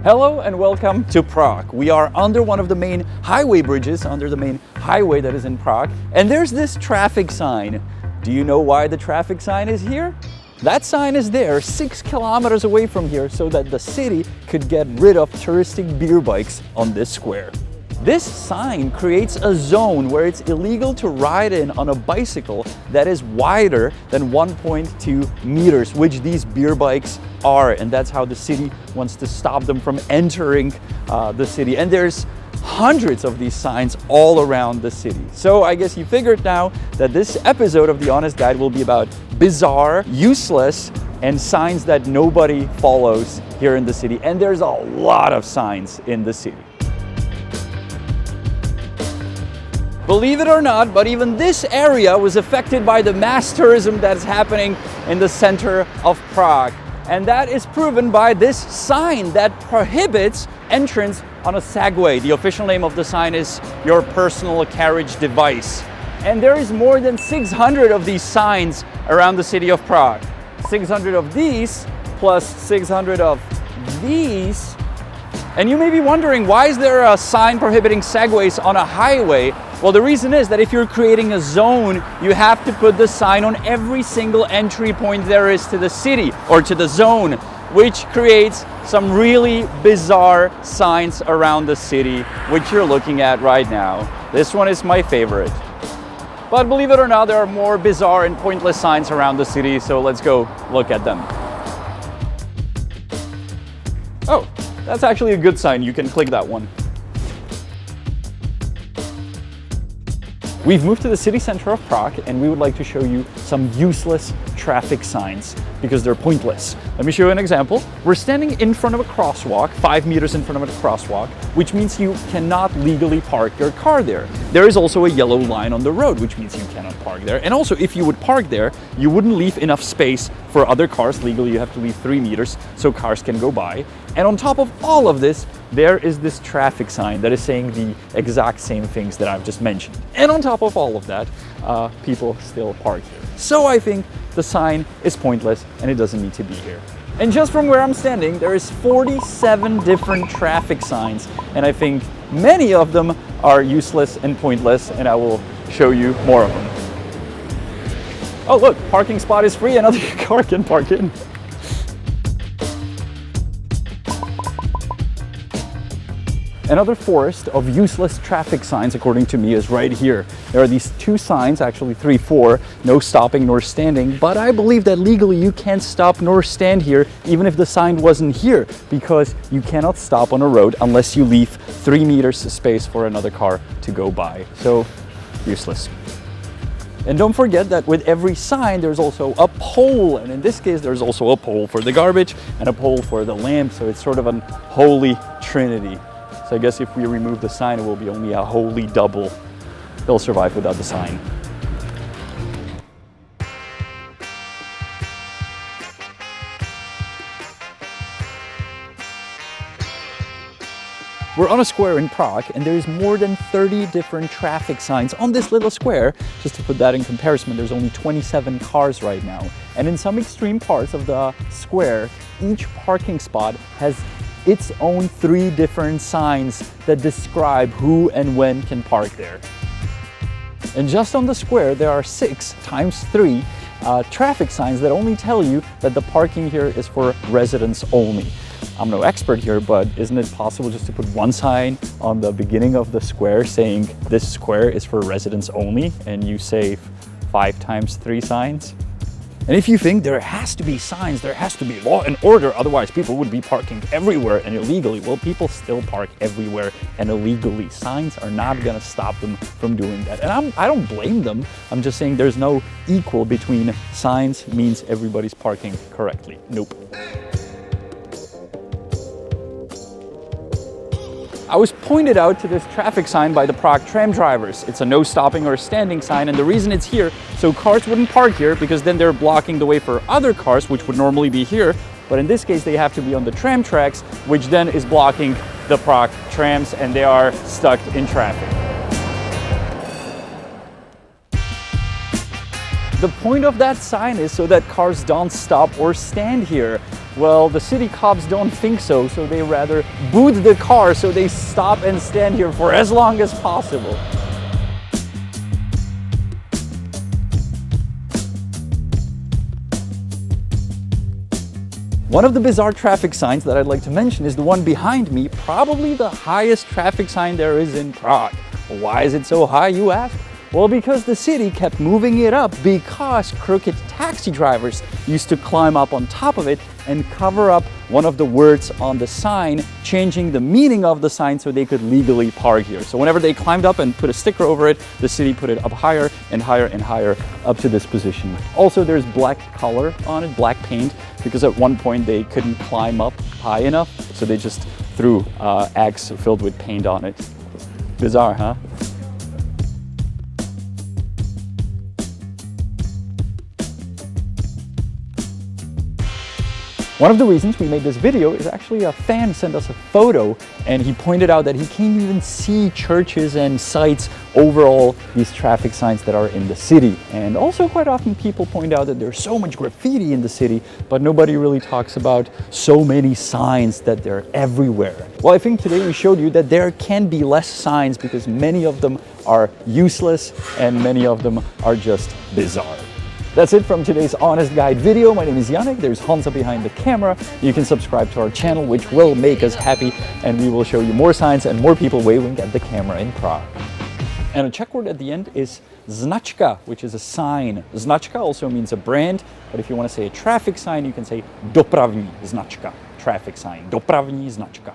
Hello and welcome to Prague. We are under one of the main highway bridges, under the main highway that is in Prague. And there's this traffic sign. Do you know why the traffic sign is here? That sign is there 6 kilometers away from here so that the city could get rid of touristic beer bikes on this square. This sign creates a zone where it's illegal to ride in on a bicycle that is wider than 1.2 meters, which these beer bikes are, and that's how the city wants to stop them from entering the city. And there's hundreds of these signs all around the city. So I guess you figured now that this episode of The Honest Guide will be about bizarre, useless, and signs that nobody follows here in the city. And there's a lot of signs in the city. Believe it or not, but even this area was affected by the mass tourism that is happening in the center of Prague. And that is proven by this sign that prohibits entrance on a Segway. The official name of the sign is your personal carriage device. And there is more than 600 of these signs around the city of Prague. 600 of these plus 600 of these. And you may be wondering, why is there a sign prohibiting Segways on a highway? Well, the reason is that if you're creating a zone, you have to put the sign on every single entry point there is to the city or to the zone, which creates some really bizarre signs around the city, which you're looking at right now. This one is my favorite. But believe it or not, there are more bizarre and pointless signs around the city, so let's go look at them. Oh, that's actually a good sign. You can click that one. We've moved to the city center of Prague and we would like to show you some useless traffic signs because they're pointless. Let me show you an example. We're standing in front of a crosswalk, 5 meters in front of a crosswalk, which means you cannot legally park your car there. There is also a yellow line on the road, which means you cannot park there. And also, if you would park there, you wouldn't leave enough space for other cars. Legally, you have to leave 3 meters so cars can go by. And on top of all of this, there is this traffic sign that is saying the exact same things that I've just mentioned. And on top of all of that, people still park here. So I think the sign is pointless and it doesn't need to be here. And just from where I'm standing, there is 47 different traffic signs. And I think many of them are useless and pointless, and I will show you more of them. Oh look, parking spot is free, another car can park in. Another forest of useless traffic signs, according to me, is right here. There are these 2 signs, actually 3, 4, no stopping nor standing, but I believe that legally you can't stop nor stand here even if the sign wasn't here, because you cannot stop on a road unless you leave 3 meters space for another car to go by. So, useless. And don't forget that with every sign there's also a pole, and in this case there's also a pole for the garbage and a pole for the lamp, so it's sort of an holy trinity. So I guess if we remove the sign, it will be only a holy double. They'll survive without the sign. We're on a square in Prague, and there is more than 30 different traffic signs on this little square. Just to put that in comparison, there's only 27 cars right now. And in some extreme parts of the square, each parking spot has its own 3 different signs that describe who and when can park there. And just on the square, there are 6 times 3 traffic signs that only tell you that the parking here is for residents only. I'm no expert here, but isn't it possible just to put one sign on the beginning of the square saying this square is for residents only, and you save 5 times 3 signs? And if you think there has to be signs, there has to be law and order, otherwise people would be parking everywhere and illegally. Well, people still park everywhere and illegally. Signs are not gonna stop them from doing that. And I don't blame them. I'm just saying there's no equal between signs means everybody's parking correctly. Nope. I was pointed out to this traffic sign by the Prague tram drivers. It's a no stopping or standing sign, and the reason it's here, so cars wouldn't park here because then they're blocking the way for other cars, which would normally be here. But in this case, they have to be on the tram tracks, which then is blocking the Prague trams, and they are stuck in traffic. The point of that sign is so that cars don't stop or stand here. Well, the city cops don't think so, so they rather boot the car, so they stop and stand here for as long as possible. One of the bizarre traffic signs that I'd like to mention is the one behind me, probably the highest traffic sign there is in Prague. Why is it so high, you ask? Well, because the city kept moving it up because crooked taxi drivers used to climb up on top of it and cover up one of the words on the sign, changing the meaning of the sign so they could legally park here. So whenever they climbed up and put a sticker over it, the city put it up higher and higher and higher up to this position. Also, there's black color on it, black paint, because at one point they couldn't climb up high enough, so they just threw eggs filled with paint on it. Bizarre, huh? One of the reasons we made this video is actually a fan sent us a photo, and he pointed out that he can't even see churches and sites over all these traffic signs that are in the city. And also quite often people point out that there's so much graffiti in the city, but nobody really talks about so many signs that they're everywhere. Well, I think today we showed you that there can be less signs because many of them are useless and many of them are just bizarre. That's it from today's Honest Guide video. My name is Yannick, there's Hansa behind the camera. You can subscribe to our channel, which will make us happy, and we will show you more signs and more people waving at the camera in Prague. And a Czech word at the end is značka, which is a sign. Značka also means a brand, but if you want to say a traffic sign, you can say dopravní značka, traffic sign, dopravní značka.